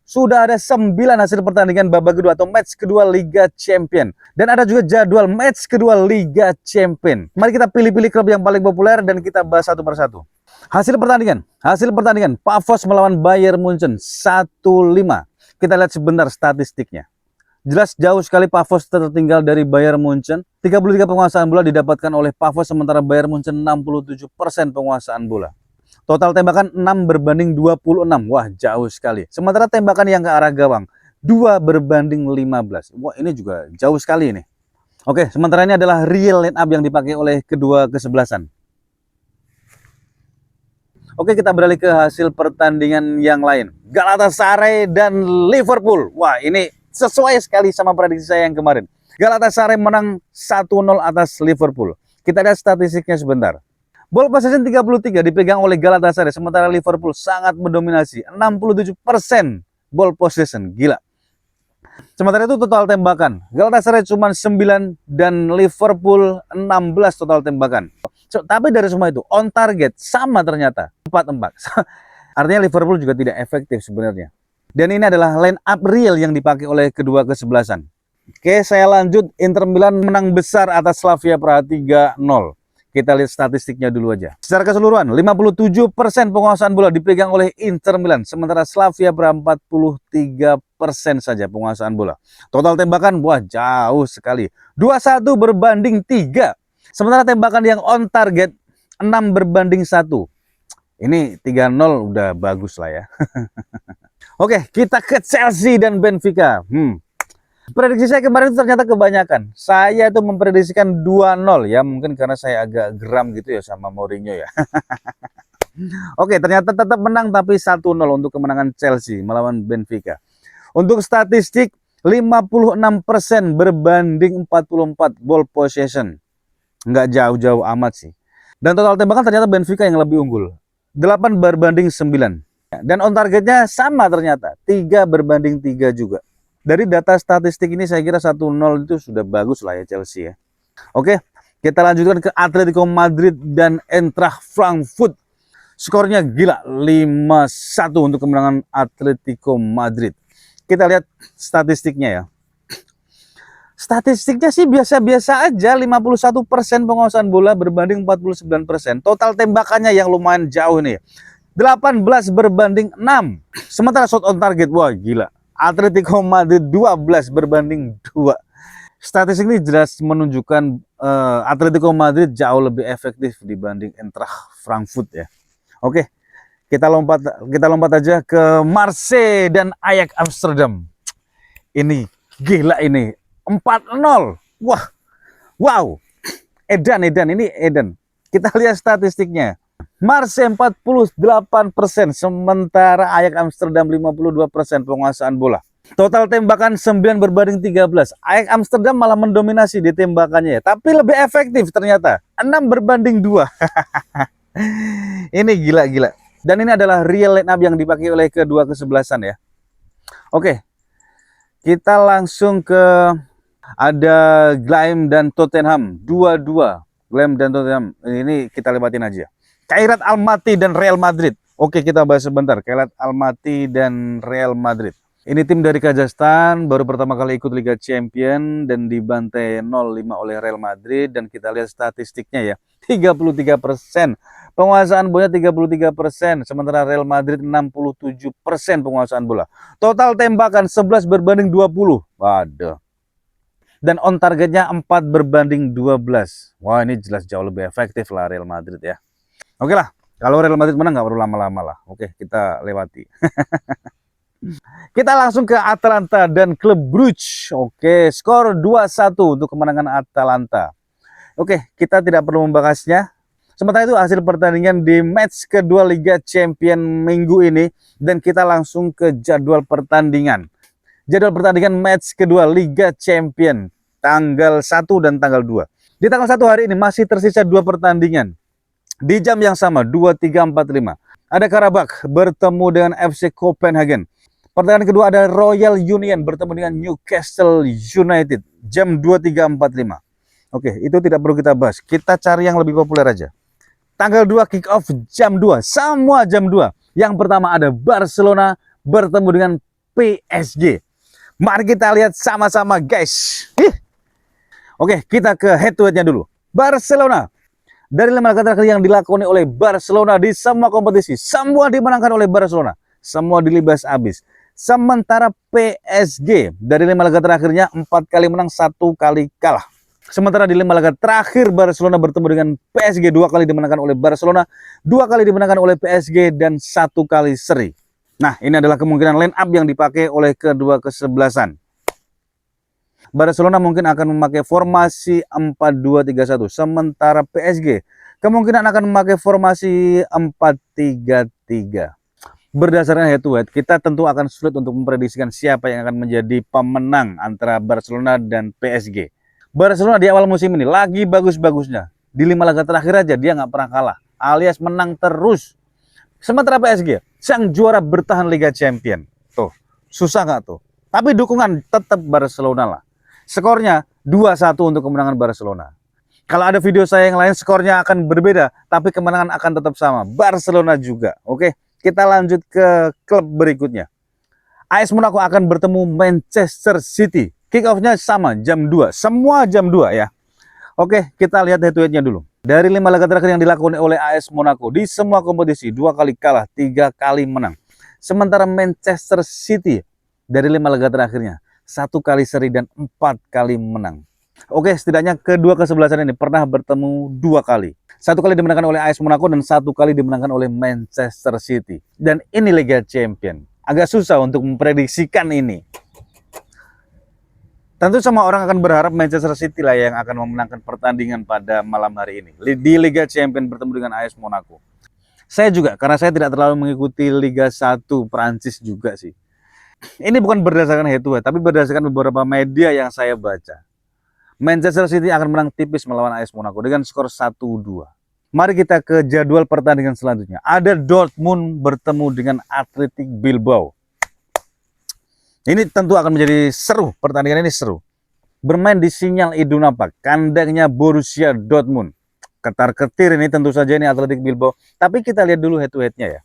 sudah ada 9 hasil pertandingan babak kedua atau match kedua Liga Champion. Dan ada juga jadwal match kedua Liga Champion. Mari kita pilih-pilih klub yang paling populer dan kita bahas satu persatu. Hasil pertandingan Pafos melawan Bayern Munchen 1-5. Kita lihat sebentar statistiknya. Jelas jauh sekali Pafos tertinggal dari Bayern Munchen. 33 penguasaan bola didapatkan oleh Pafos, sementara Bayern Munchen 67% penguasaan bola. Total tembakan 6 berbanding 26. Wah, jauh sekali. Sementara tembakan yang ke arah gawang 2 berbanding 15. Wah, ini juga jauh sekali ini. Oke, sementara ini adalah real line up yang dipakai oleh kedua kesebelasan. Oke, kita beralih ke hasil pertandingan yang lain. Galatasaray dan Liverpool. Wah, ini sesuai sekali sama prediksi saya yang kemarin. Galatasaray menang 1-0 atas Liverpool. Kita lihat statistiknya sebentar. Ball possession 33 dipegang oleh Galatasaray, sementara Liverpool sangat mendominasi. 67% ball possession, gila. Sementara itu total tembakan, Galatasaray cuma 9 dan Liverpool 16 total tembakan. Tapi dari semua itu, on target sama ternyata, 4-4. Artinya Liverpool juga tidak efektif sebenarnya. Dan ini adalah line up real yang dipakai oleh kedua kesebelasan. Oke, saya lanjut. Inter Milan menang besar atas Slavia Praha 3-0. Kita lihat statistiknya dulu aja. Secara keseluruhan, 57% penguasaan bola dipegang oleh Inter Milan. Sementara Slavia Praha 43% saja penguasaan bola. Total tembakan, wah jauh sekali. 21 berbanding 3. Sementara tembakan yang on target, 6 berbanding 1. Ini 3-0 udah bagus lah ya. Oke, kita ke Chelsea dan Benfica. Prediksi saya kemarin itu ternyata kebanyakan. Saya itu memprediksikan 2-0 ya. Mungkin karena saya agak geram gitu ya sama Mourinho ya. Oke, ternyata tetap menang tapi 1-0 untuk kemenangan Chelsea melawan Benfica. Untuk statistik 56% berbanding 44 ball possession. Nggak jauh-jauh amat sih. Dan total tembakan ternyata Benfica yang lebih unggul. 8 berbanding 9. Dan on targetnya sama ternyata, 3 berbanding 3 juga. Dari data statistik ini saya kira 1-0 itu sudah bagus lah ya Chelsea ya. Oke, kita lanjutkan ke Atletico Madrid dan Eintracht Frankfurt. Skornya gila, 5-1 untuk kemenangan Atletico Madrid. Kita lihat statistiknya ya. Statistiknya sih biasa-biasa aja, 51% penguasaan bola berbanding 49%. Total tembakannya yang lumayan jauh nih. 18 berbanding 6. Sementara shot on target, wah gila. Atletico Madrid 12 berbanding 2. Statistik ini jelas menunjukkan Atletico Madrid jauh lebih efektif dibanding Eintracht Frankfurt ya. Oke, kita lompat aja ke Marseille dan Ajax Amsterdam. Ini gila ini. 4-0. Wah. Wow. Edan ini Edan. Kita lihat statistiknya. Marseille 48%, sementara Ajax Amsterdam 52% penguasaan bola. Total tembakan 9 berbanding 13. Ajax Amsterdam malah mendominasi di tembakannya ya, tapi lebih efektif ternyata. 6 berbanding 2. Ini gila-gila. Dan ini adalah real line up yang dipakai oleh kedua kesebelasan ya. Oke. Kita langsung ke ada Gleim dan Tottenham 2-2. Gleim dan Tottenham ini kita lewatin aja. Khairat Almaty dan Real Madrid. Oke, kita bahas sebentar. Khairat Almaty dan Real Madrid. Ini tim dari Kazakhstan, baru pertama kali ikut Liga Champion dan dibantai 0-5 oleh Real Madrid. Dan kita lihat statistiknya ya, 33%. Penguasaan bola 33%, sementara Real Madrid 67% penguasaan bola. Total tembakan 11 berbanding 20. Waduh. Dan on targetnya 4 berbanding 12. Wah, ini jelas jauh lebih efektif lah Real Madrid ya. Oke lah, kalau Real Madrid menang nggak perlu lama-lama lah. Oke, kita lewati. Kita langsung ke Atalanta dan klub Brugge. Oke, skor 2-1 untuk kemenangan Atalanta. Oke, kita tidak perlu membahasnya. Sementara itu hasil pertandingan di match kedua Liga Champion minggu ini. Dan kita langsung ke jadwal pertandingan. Jadwal pertandingan match kedua Liga Champion. Tanggal 1 dan tanggal 2. Di tanggal 1 hari ini masih tersisa 2 pertandingan. Di jam yang sama, 23.45. Ada Karabakh bertemu dengan FC Copenhagen. Pertandingan kedua ada Royal Union bertemu dengan Newcastle United. Jam 23.45. Oke, itu tidak perlu kita bahas. Kita cari yang lebih populer aja. Tanggal 2 kick off jam 2. Semua jam 2. Yang pertama ada Barcelona bertemu dengan PSG. Mari kita lihat sama-sama guys. Oke, kita ke head to headnya dulu. Barcelona. Dari 5 laga terakhir yang dilakoni oleh Barcelona di semua kompetisi, semua dimenangkan oleh Barcelona. Semua dilibas habis. Sementara PSG dari 5 laga terakhirnya 4 kali menang, 1 kali kalah. Sementara di 5 laga terakhir Barcelona bertemu dengan PSG, 2 kali dimenangkan oleh Barcelona, 2 kali dimenangkan oleh PSG, dan 1 kali seri. Nah, ini adalah kemungkinan line up yang dipakai oleh kedua kesebelasan. Barcelona mungkin akan memakai formasi 4-2-3-1. Sementara PSG kemungkinan akan memakai formasi 4-3-3. Berdasarkan head to head, kita tentu akan sulit untuk memprediksikan siapa yang akan menjadi pemenang antara Barcelona dan PSG. Barcelona di awal musim ini lagi bagus-bagusnya. Di 5 laga terakhir aja dia nggak pernah kalah, alias menang terus. Sementara PSG, sang juara bertahan Liga Champion. Tuh, susah nggak tuh? Tapi dukungan tetap Barcelona lah. Skornya 2-1 untuk kemenangan Barcelona. Kalau ada video saya yang lain, skornya akan berbeda, tapi kemenangan akan tetap sama. Barcelona juga. Oke, kita lanjut ke klub berikutnya. AS Monaco akan bertemu Manchester City. Kick off-nya sama, jam 2. Semua jam 2 ya. Oke, kita lihat head to head-nya dulu. Dari 5 laga terakhir yang dilakoni oleh AS Monaco, di semua kompetisi, 2 kali kalah, 3 kali menang. Sementara Manchester City, dari 5 laga terakhirnya, 1 kali seri dan 4 kali menang. Oke, setidaknya kedua kesebelasan ini pernah bertemu 2 kali. 1 kali dimenangkan oleh AS Monaco dan 1 kali dimenangkan oleh Manchester City. Dan ini Liga Champion. Agak susah untuk memprediksikan ini. Tentu semua orang akan berharap Manchester City lah yang akan memenangkan pertandingan pada malam hari ini. Di Liga Champion bertemu dengan AS Monaco. Saya juga, karena saya tidak terlalu mengikuti Liga 1 Prancis juga sih. Ini bukan berdasarkan head to head, tapi berdasarkan beberapa media yang saya baca. Manchester City akan menang tipis melawan AS Monaco dengan skor 1-2. Mari kita ke jadwal pertandingan selanjutnya. Ada Dortmund bertemu dengan Athletic Bilbao. Ini tentu akan menjadi seru, pertandingan ini seru. Bermain di Sinyal Iduna Park, kandangnya Borussia Dortmund. Ketar-ketir ini tentu saja ini Athletic Bilbao. Tapi kita lihat dulu head to headnya ya.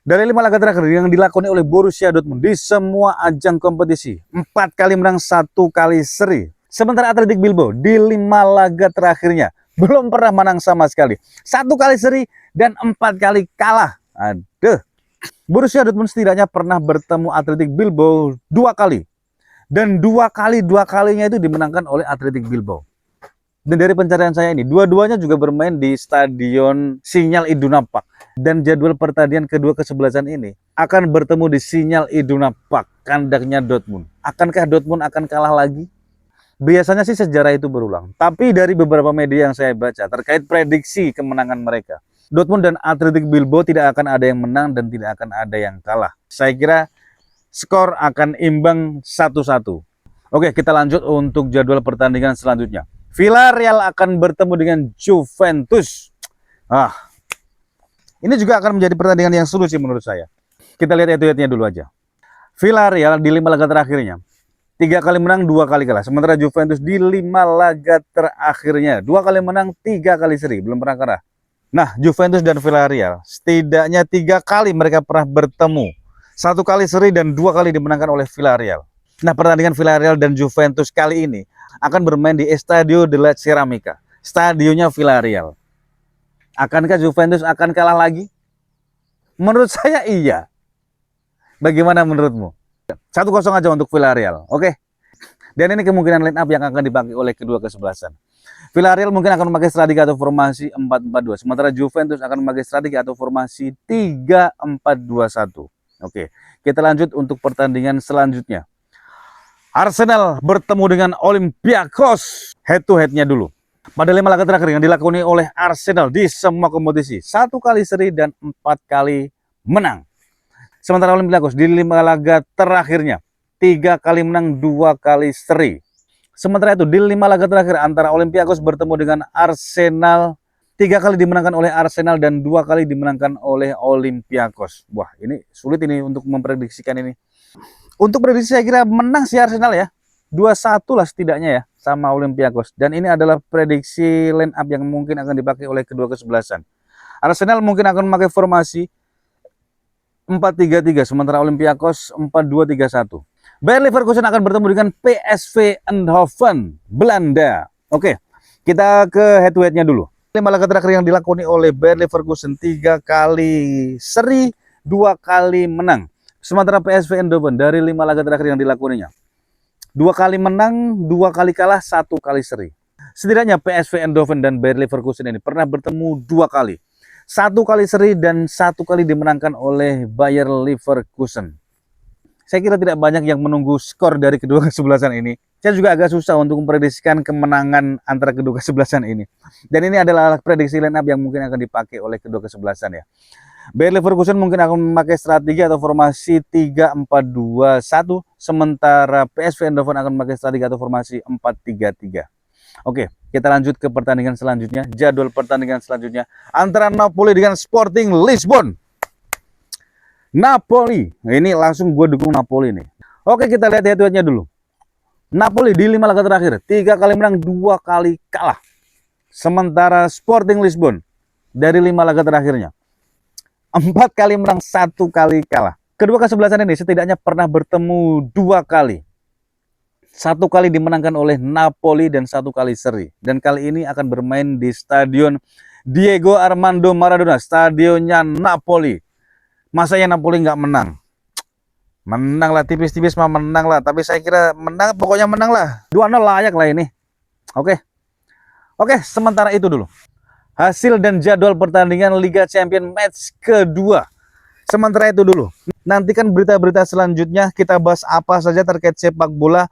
Dari 5 laga terakhir yang dilakoni oleh Borussia Dortmund di semua ajang kompetisi, 4 kali menang, 1 kali seri. Sementara Athletic Bilbao di 5 laga terakhirnya belum pernah menang sama sekali. 1 kali seri dan 4 kali kalah. Aduh. Borussia Dortmund setidaknya pernah bertemu Athletic Bilbao 2 kali. Dan 2 kalinya itu dimenangkan oleh Athletic Bilbao. Dan dari pencarian saya ini, dua-duanya juga bermain di Stadion Sinyal Iduna Park. Dan jadwal pertandingan kedua kesebelasan ini akan bertemu di Sinyal Iduna Park, kandangnya Dortmund. Akankah Dortmund akan kalah lagi? Biasanya sih sejarah itu berulang. Tapi dari beberapa media yang saya baca terkait prediksi kemenangan mereka, Dortmund dan Athletic Bilbao tidak akan ada yang menang dan tidak akan ada yang kalah. Saya kira skor akan imbang 1-1. Oke, kita lanjut untuk jadwal pertandingan selanjutnya. Villarreal akan bertemu dengan Juventus. Ini juga akan menjadi pertandingan yang seru sih menurut saya. Kita lihat head-to-headnya dulu aja. Villarreal di 5 laga terakhirnya 3 kali menang, 2 kali kalah. Sementara Juventus di 5 laga terakhirnya 2 kali menang, 3 kali seri, belum pernah kalah. Nah, Juventus dan Villarreal setidaknya 3 kali mereka pernah bertemu. 1 kali seri dan 2 kali dimenangkan oleh Villarreal. Nah, pertandingan Villarreal dan Juventus kali ini akan bermain di Estadio de la Ceramica, stadionnya Villarreal. Akankah Juventus akan kalah lagi? Menurut saya iya. Bagaimana menurutmu? 1-0 aja untuk Villarreal, oke? Dan ini kemungkinan line up yang akan dipakai oleh kedua kesebelasan. Villarreal mungkin akan memakai strategi atau formasi 4-4-2, sementara Juventus akan memakai strategi atau formasi 3-4-2-1. Oke, kita lanjut untuk pertandingan selanjutnya. Arsenal bertemu dengan Olympiakos. Head to headnya dulu. Pada 5 laga terakhir yang dilakoni oleh Arsenal di semua kompetisi, 1 kali seri dan 4 kali menang. Sementara Olympiakos di 5 laga terakhirnya 3 kali menang, 2 kali seri. Sementara itu di 5 laga terakhir antara Olympiakos bertemu dengan Arsenal, 3 kali dimenangkan oleh Arsenal dan 2 kali dimenangkan oleh Olympiakos. Wah, ini sulit ini untuk memprediksikan ini. Untuk prediksi saya kira menang si Arsenal ya. 2-1 lah setidaknya ya sama Olympiakos. Dan ini adalah prediksi line up yang mungkin akan dipakai oleh kedua kesebelasan. Arsenal mungkin akan memakai formasi 4-3-3, sementara Olympiakos 4-2-3-1. Bayer Leverkusen akan bertemu dengan PSV Eindhoven, Belanda. Oke, kita ke head to headnya dulu. 5 laga terakhir yang dilakoni oleh Bayer Leverkusen, 3 kali seri, 2 kali menang. Sementara PSV Eindhoven dari 5 laga terakhir yang dilakoninya, 2 kali menang, 2 kali kalah, 1 kali seri. Setidaknya PSV Eindhoven dan Bayer Leverkusen ini pernah bertemu 2 kali. 1 kali seri dan 1 kali dimenangkan oleh Bayer Leverkusen. Saya kira tidak banyak yang menunggu skor dari kedua kesebelasan ini. Saya juga agak susah untuk memprediksikan kemenangan antara kedua kesebelasan ini. Dan ini adalah prediksi line up yang mungkin akan dipakai oleh kedua kesebelasan ya. Bayer Leverkusen mungkin akan memakai strategi atau formasi 3-4-2-1, sementara PSV Eindhoven akan memakai strategi atau formasi 4-3-3. Oke, kita lanjut ke pertandingan selanjutnya. Jadwal pertandingan selanjutnya antara Napoli dengan Sporting Lisbon. Napoli, ini langsung gue dukung Napoli nih. Oke, kita lihat head-to-headnya dulu. Napoli di 5 laga terakhir, 3 kali menang, 2 kali kalah. Sementara Sporting Lisbon dari 5 laga terakhirnya, 4 kali menang, 1 kali kalah. Kedua kesebelasan ini setidaknya pernah bertemu 2 kali. 1 kali dimenangkan oleh Napoli dan 1 kali seri. Dan kali ini akan bermain di Stadion Diego Armando Maradona, stadionnya Napoli. Masa ya Napoli nggak menang? Menang lah, tipis-tipis mah menang lah. Tapi saya kira menang, pokoknya menang lah. 2-0 layak lah ini. Oke, sementara itu dulu. Hasil dan jadwal pertandingan Liga Champions match kedua. Sementara itu dulu. Nantikan berita-berita selanjutnya. Kita bahas apa saja terkait sepak bola,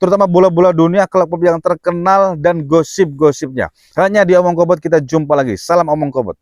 terutama bola-bola dunia, klub-klub yang terkenal, dan gosip-gosipnya. Hanya di Omong Kobot, kita jumpa lagi. Salam Omong Kobot.